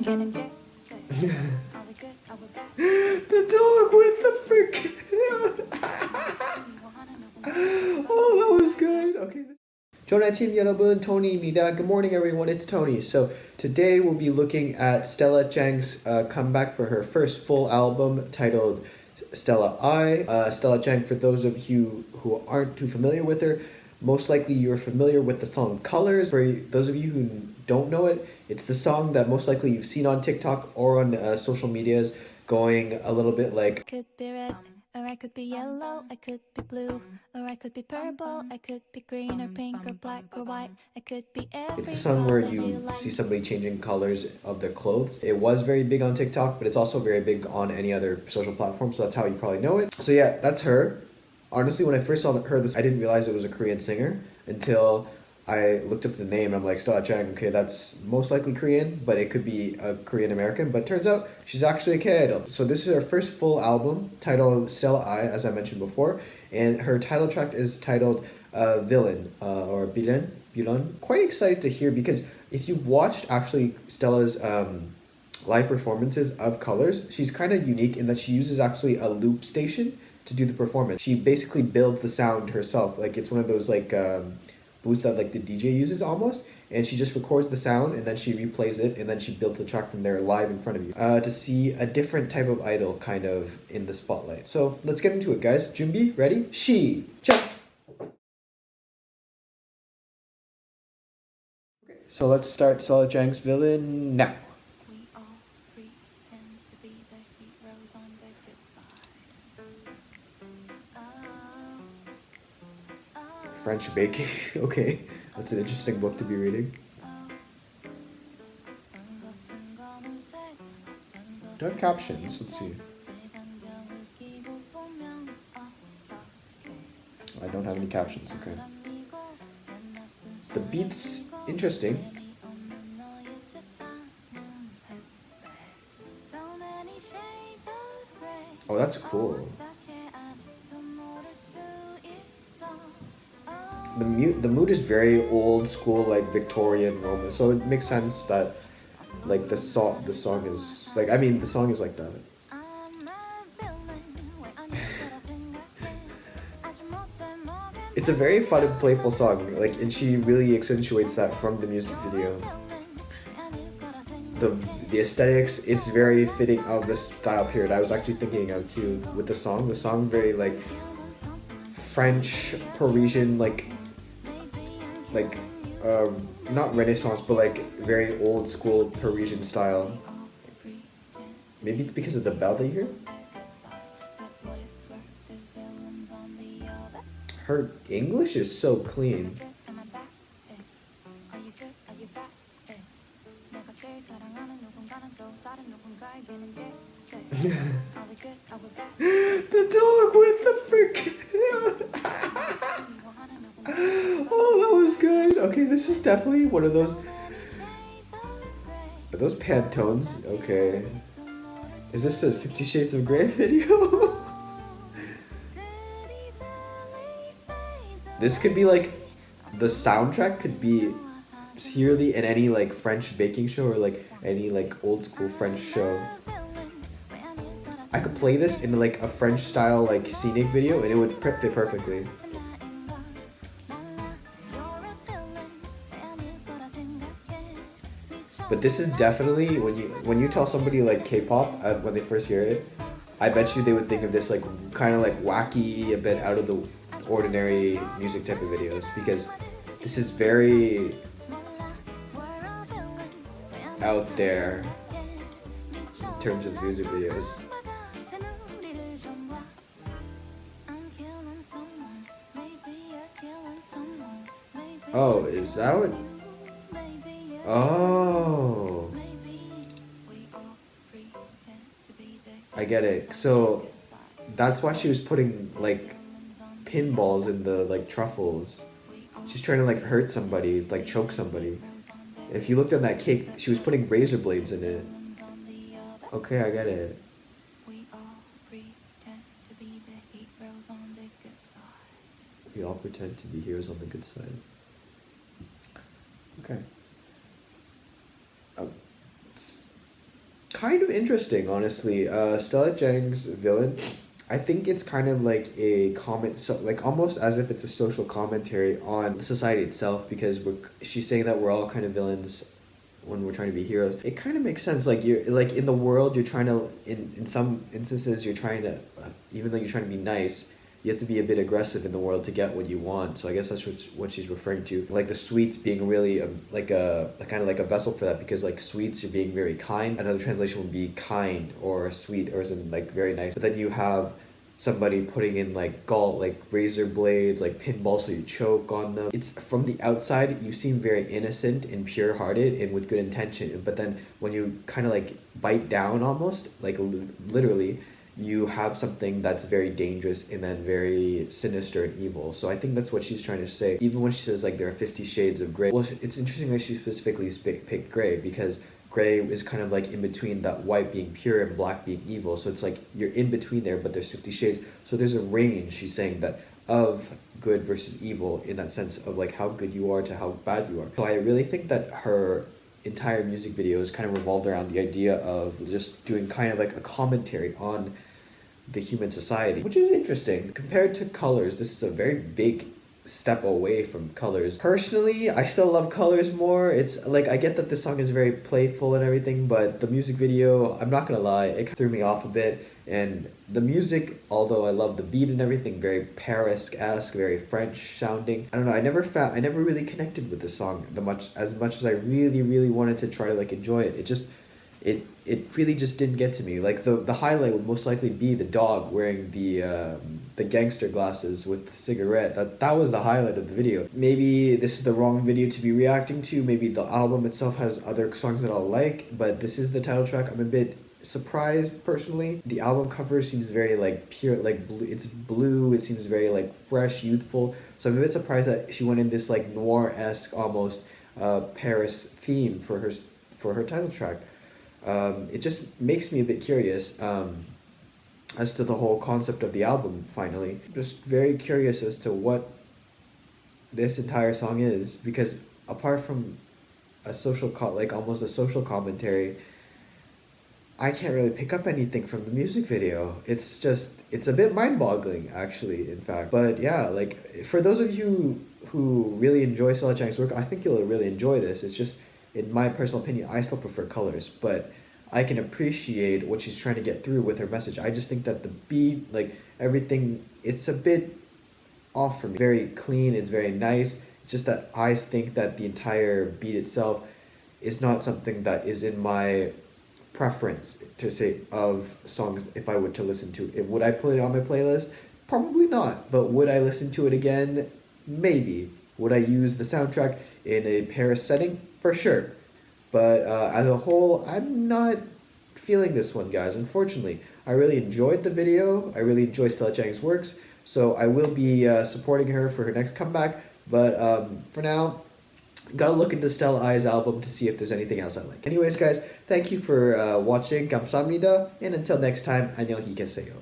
The dog with the freaking. Oh, that was good. Okay. 좋은 아침 여러분, Tony입니다. Good morning, everyone. It's Tony. So today we'll be looking at Stella Jang's comeback for her first full album titled Stella. Stella Jang, for those of you who aren't too familiar with her, most likely you're familiar with the song Colors. For those of you who don't know it, it's the song that most likely you've seen on TikTok or on social medias going a little bit like Could be red, or I could be yellow, I could be blue, or I could be purple, I could be green or pink or black or white, I could be every it's the song where color you like. see somebody changing colors of their clothes. It was very big on TikTok, but it's also very big on any other social platform, so that's how you probably know it. So yeah, that's her. Honestly, when I first heard this, I didn't realize it was a Korean singer until I looked up the name. I'm like, Stella Jang, okay, that's most likely Korean, but it could be a Korean American. But turns out she's actually a K-idol. So this is her first full album titled Stella, as I mentioned before, and her title track is titled Villain or 빌런. Quite excited to hear because if you've watched actually Stella's live performances of Colors, she's kind of unique in that she uses actually a loop station to do the performance. She basically builds the sound herself. Like it's one of those like booths that like the DJ uses almost, and she just records the sound and then she replays it and then she builds the track from there live in front of you to see a different type of idol kind of in the spotlight. So let's get into it, guys. 준비, ready? 시작! Okay, so let's start Stella Jang's Villain now. We all pretend to be the heroes on the good side. French baking. Okay, that's an interesting book to be reading. Do I have captions? Let's see. I don't have any captions, okay. The beat's interesting. Oh, that's cool. The mood is very old school, like Victorian Roman, so it makes sense that like the song is like, I mean, the song is like that. It's a very fun and playful song, like, and she really accentuates that from the music video. The aesthetics, it's very fitting of the style period. I was actually thinking of too with the song. The song very like French Parisian, like not Renaissance, but like very old school Parisian style. Maybe it's because of the bell that you hear. Her English is so clean. The dog with the freaking. Oh, that was good. Okay, this is definitely one of those. Are those Pantones? Okay. Is this a 50 Shades of Grey video? This could be like, the soundtrack could be purely in any like French baking show or like any like old school French show. I could play this in like a French style like scenic video and it would fit perfectly. But this is definitely, when you tell somebody like K-pop when they first hear it, I bet you they would think of this like kind of like wacky, a bit out of the ordinary music type of videos, because this is very out there in terms of music videos. Oh, is that what? Oh, I get it. So that's why she was putting like pinballs in the like truffles. She's trying to like hurt somebody, like choke somebody. If you looked at that cake, she was putting razor blades in it. Okay, I get it. We all pretend to be heroes on the good side. Okay. kind of interesting, honestly. Stella Jang's villain, I think it's kind of like a comment, so like almost as if it's a social commentary on society itself, because she's saying that we're all kind of villains when we're trying to be heroes. It kind of makes sense. Like you're like in the world, you're trying to in some instances you're trying to even though you're trying to be nice, you have to be a bit aggressive in the world to get what you want. So I guess that's what she's referring to. Like the sweets being really like a kind of like a vessel for that, because like sweets are being very kind. Another translation would be kind or sweet or something like very nice. But then you have somebody putting in like gall, like razor blades, like pinball, so you choke on them. It's from the outside, you seem very innocent and pure-hearted and with good intention. But then when you kind of like bite down almost, like literally, you have something that's very dangerous and then very sinister and evil. So I think that's what she's trying to say. Even when she says like there are 50 shades of gray. Well, it's interesting that she specifically picked gray, because gray is kind of like in between that white being pure and black being evil. So it's like you're in between there, but there's 50 shades. So there's a range, she's saying, that of good versus evil, in that sense of like how good you are to how bad you are. So I really think that her entire music video is kind of revolved around the idea of just doing kind of like a commentary on the human society, which is interesting. Compared to Colors, this is a very big step away from Colors. Personally, I still love Colors more. It's like, I get that this song is very playful and everything, but the music video, I'm not gonna lie, it threw me off a bit. And the music, although I love the beat and everything, very Paris-esque, very French sounding. I don't know, I never really connected with the song as much as I really wanted to try to like enjoy it. It really just didn't get to me. Like the highlight would most likely be the dog wearing the gangster glasses with the cigarette. That was the highlight of the video. Maybe this is the wrong video to be reacting to. Maybe the album itself has other songs that I'll like, but this is the title track. I'm a bit surprised personally. The album cover seems very like pure, like blue. It's blue. It seems very like fresh, youthful. So I'm a bit surprised that she went in this like noir-esque almost Paris theme for her title track. It just makes me a bit curious as to the whole concept of the album, finally. Just very curious as to what this entire song is, because apart from a almost a social commentary, I can't really pick up anything from the music video. It's a bit mind-boggling, actually, in fact. But yeah, like, for those of you who really enjoy Stella Jang's work, I think you'll really enjoy this. It's just, in my personal opinion, I still prefer Colors, but I can appreciate what she's trying to get through with her message. I just think that the beat, like everything, it's a bit off for me. Very clean, it's very nice. It's just that I think that the entire beat itself is not something that is in my preference to say of songs if I were to listen to it. Would I put it on my playlist? Probably not. But would I listen to it again? Maybe. Would I use the soundtrack in a Paris setting? For sure. But as a whole, I'm not feeling this one, guys, unfortunately. I really enjoyed the video. I really enjoy Stella Jang's works. So I will be supporting her for her next comeback. But for now, gotta look into Stella I's album to see if there's anything else I like. Anyways, guys, thank you for watching. 감사합니다. And until next time, 안녕히 계세요.